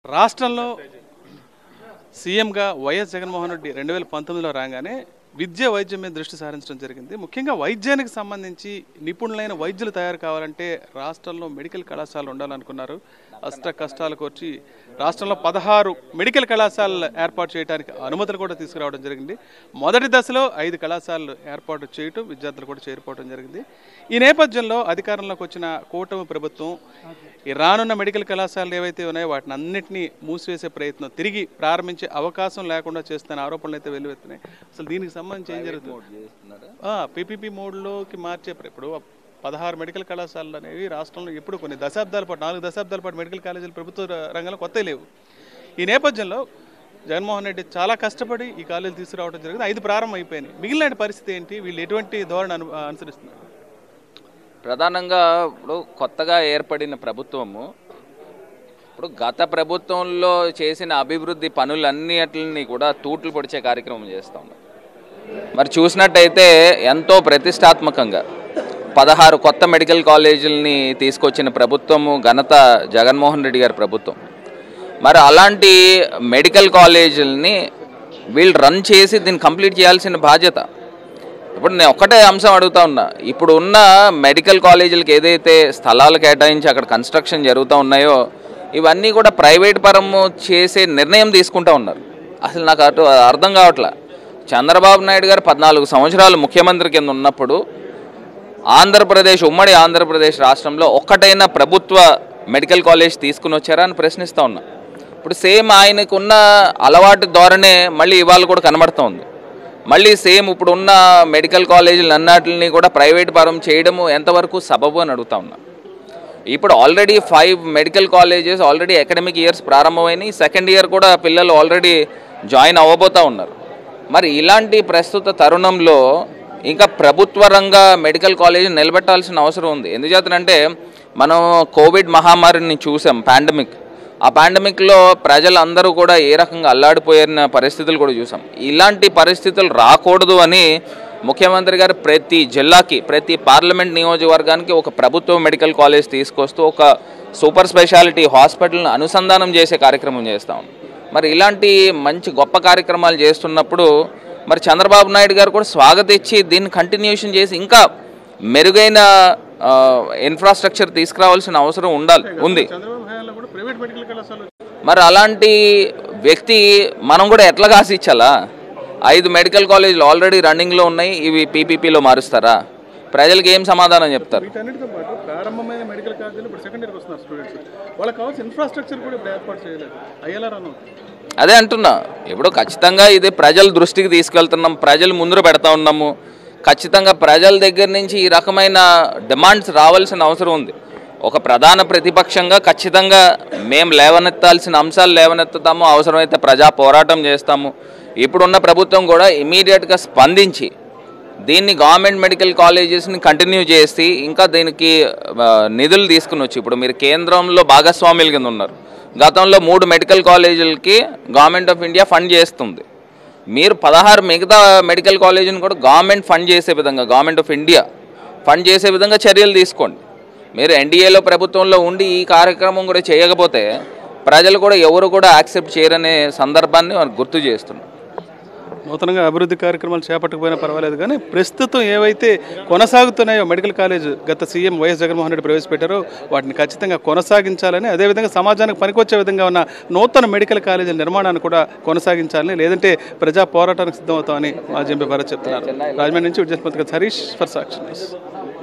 రాష్ట్రంలో సీఎంగా వైఎస్ జగన్మోహన్ రెడ్డి 2019లో రాగానే విద్య వైద్యం మీద దృష్టి సారించడం జరిగింది. ముఖ్యంగా వైద్యానికి సంబంధించి నిపుణులైన వైద్యులు తయారు కావాలంటే రాష్ట్రంలో మెడికల్ కళాశాలలు ఉండాలనుకున్నారు. అష్ట కష్టాలకు వచ్చి రాష్ట్రంలో 16 మెడికల్ కళాశాలలు ఏర్పాటు చేయడానికి అనుమతులు కూడా తీసుకురావడం జరిగింది. మొదటి దశలో 5 కళాశాలలు ఏర్పాటు చేయటం, విద్యార్థులు కూడా చేరిపోవడం జరిగింది. ఈ నేపథ్యంలో అధికారంలోకి వచ్చిన కూటమి ప్రభుత్వం ఈ రానున్న మెడికల్ కళాశాలలు ఏవైతే ఉన్నాయో వాటిని అన్నింటినీ మూసివేసే ప్రయత్నం, తిరిగి ప్రారంభించే అవకాశం లేకుండా చేస్తున్న ఆరోపణలు అయితే వెల్లువెత్తున్నాయి. అసలు దీనికి సంబంధించి ఏం జరుగుతుంది? పీపీపీ మోడ్లోకి మార్చే ఇప్పుడు 16 మెడికల్ కళాశాలలు అనేవి రాష్ట్రంలో ఎప్పుడు కొన్ని దశాబ్దాల పాటు 4 దశాబ్దాల పాటు మెడికల్ కాలేజీలు ప్రభుత్వ రంగంలో కొత్త లేవు. ఈ నేపథ్యంలో జగన్మోహన్ రెడ్డి చాలా కష్టపడి ఈ కాలేజీలు తీసుకురావడం జరిగింది. 5 ప్రారంభం అయిపోయినాయి. మిగిలిన పరిస్థితి ఏంటి? వీళ్ళు ఎటువంటి ధోరణి అనుసరిస్తున్నారు? ప్రధానంగా ఇప్పుడు కొత్తగా ఏర్పడిన ప్రభుత్వము ఇప్పుడు గత ప్రభుత్వంలో చేసిన అభివృద్ధి పనులన్నిటిని కూడా తూట్లు పొడిచే కార్యక్రమం చేస్తూ ఉన్నారు. మరి చూసినట్టయితే ఎంతో ప్రతిష్టాత్మకంగా 16 కొత్త మెడికల్ కాలేజీలని తీసుకొచ్చిన ప్రభుత్వము ఘనత జగన్మోహన్ రెడ్డి గారి ప్రభుత్వం. మరి అలాంటి మెడికల్ కాలేజీలని వీళ్ళు రన్ చేసి దీన్ని కంప్లీట్ చేయాల్సిన బాధ్యత. ఇప్పుడు నేను ఒక్కటే అంశం అడుగుతా ఉన్నా, ఇప్పుడు ఉన్న మెడికల్ కాలేజీలకు ఏదైతే స్థలాలు కేటాయించి అక్కడ కన్స్ట్రక్షన్ జరుగుతూ ఉన్నాయో ఇవన్నీ కూడా ప్రైవేట్ పరము చేసే నిర్ణయం తీసుకుంటూ ఉన్నారు. అసలు నాకు అటు అర్థం కావట్లా. చంద్రబాబు నాయుడు గారు 14 సంవత్సరాలు ముఖ్యమంత్రి కింద ఉన్నప్పుడు ఉమ్మడి ఆంధ్రప్రదేశ్ రాష్ట్రంలో ఒక్కటైనా ప్రభుత్వ మెడికల్ కాలేజ్ తీసుకుని వచ్చారా అని ప్రశ్నిస్తూ ఉన్నా. ఇప్పుడు సేమ్ ఆయనకున్న అలవాటు ధోరణే మళ్ళీ ఇవాళ కూడా కనబడుతూ ఉంది. మళ్ళీ సేమ్ ఇప్పుడు ఉన్న మెడికల్ కాలేజీలు అన్నిటిని కూడా ప్రైవేట్ పరం చేయడము ఎంతవరకు సబబు అని అడుగుతా ఉన్నా. ఇప్పుడు already 5 medical colleges already academic years ప్రారంభమైనాయి. సెకండ్ ఇయర్ కూడా పిల్లలు ఆల్రెడీ జాయిన్ అవ్వబోతూ ఉన్నారు. మరి ఇలాంటి ప్రస్తుత తరుణంలో ఇంకా ప్రభుత్వ రంగ మెడికల్ కాలేజీ నిలబెట్టాల్సిన అవసరం ఉంది. ఎందుచేతనంటే మనం కోవిడ్ మహమ్మారిని చూసాం, పాండమిక్. ఆ పాండమిక్లో ప్రజలందరూ కూడా ఏ రకంగా అల్లాడిపోయిన పరిస్థితులు కూడా చూసాం. ఇలాంటి పరిస్థితులు రాకూడదు అని ముఖ్యమంత్రి గారు ప్రతి జిల్లాకి, ప్రతి పార్లమెంట్ నియోజకవర్గానికి ఒక ప్రభుత్వ మెడికల్ కాలేజ్ తీసుకొస్తూ ఒక సూపర్ స్పెషాలిటీ హాస్పిటల్ని అనుసంధానం చేసే కార్యక్రమం చేస్తాం. మరి ఇలాంటి మంచి గొప్ప కార్యక్రమాలు చేస్తున్నప్పుడు మరి చంద్రబాబు నాయుడు గారు కూడా స్వాగతించి దీన్ని కంటిన్యూషన్ చేసి ఇంకా మెరుగైన ఇన్ఫ్రాస్ట్రక్చర్ తీసుకురావాల్సిన అవసరం ఉంది. మరి అలాంటి వ్యక్తి మనం కూడా ఎట్లా కాసిచ్చాలా? 5 మెడికల్ కాలేజీలు ఆల్రెడీ రన్నింగ్లో ఉన్నాయి, ఇవి పీపీపీలో మారుస్తారా? ప్రజలకు ఏం సమాధానం చెప్తారు? అదే అంటున్నా. ఇప్పుడు ఖచ్చితంగా ఇది ప్రజల దృష్టికి తీసుకెళ్తున్నాం, ప్రజలు ముందు పెడతా ఉన్నాము. ఖచ్చితంగా ప్రజల దగ్గర నుంచి ఈ రకమైన డిమాండ్స్ రావాల్సిన అవసరం ఉంది. ఒక ప్రధాన ప్రతిపక్షంగా ఖచ్చితంగా మేము లేవనెత్తాల్సిన అంశాలు లేవనెత్తుతాము, అవసరమైతే ప్రజా పోరాటం చేస్తాము. ఇప్పుడున్న ప్రభుత్వం కూడా ఇమీడియట్గా స్పందించి దీన్ని గవర్నమెంట్ మెడికల్ కాలేజెస్ని కంటిన్యూ చేసి ఇంకా దీనికి నిధులు తీసుకుని వచ్చి, ఇప్పుడు మీరు కేంద్రంలో భాగస్వాముల కింద ఉన్నారు. గతంలో 3 మెడికల్ కాలేజీలకి గవర్నమెంట్ ఆఫ్ ఇండియా ఫండ్ చేస్తుంది. మీరు 16 మిగతా మెడికల్ కాలేజీని కూడా గవర్నమెంట్ ఫండ్ చేసే విధంగా, గవర్నమెంట్ ఆఫ్ ఇండియా ఫండ్ చేసే విధంగా చర్యలు తీసుకోండి. మీరు ఎన్డీఏలో ప్రభుత్వంలో ఉండి ఈ కార్యక్రమం కూడా చేయకపోతే ప్రజలు కూడా ఎవరు కూడా యాక్సెప్ట్ చేయరనే సందర్భాన్ని గుర్తు చేస్తున్నారు. నూతనంగా అభివృద్ధి కార్యక్రమాలు చేపట్టకపోయినా పర్వాలేదు, కానీ ప్రస్తుతం ఏవైతే కొనసాగుతున్నాయో మెడికల్ కాలేజ్ గత సీఎం వైఎస్ జగన్మోహన్ రెడ్డి ప్రవేశపెట్టారో వాటిని ఖచ్చితంగా కొనసాగించాలని, అదేవిధంగా సమాజానికి పనికొచ్చే విధంగా ఉన్న నూతన మెడికల్ కాలేజీల నిర్మాణాన్ని కూడా కొనసాగించాలని, లేదంటే ప్రజా పోరాటానికి సిద్ధమవుతామని మాజీ ఎంపీ భరత్ చెప్తున్నారు. రాజమండ్రి నుంచి విజయపతిగా హరీష్ ఫర్ సాక్షి న్యూస్.